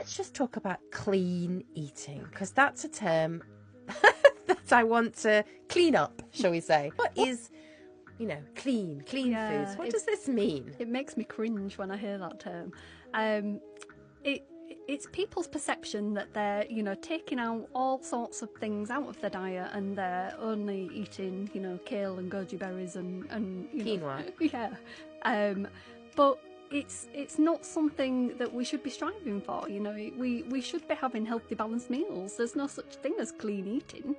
let's just talk about clean eating, because that's a term that I want to clean up, shall we say. What is, clean foods? What does this mean? It makes me cringe when I hear that term. It's people's perception that they're, taking out all sorts of things out of their diet, and they're only eating, kale and goji berries and quinoa. Yeah. But it's not something that we should be striving for. We should be having healthy, balanced meals. There's no such thing as clean eating.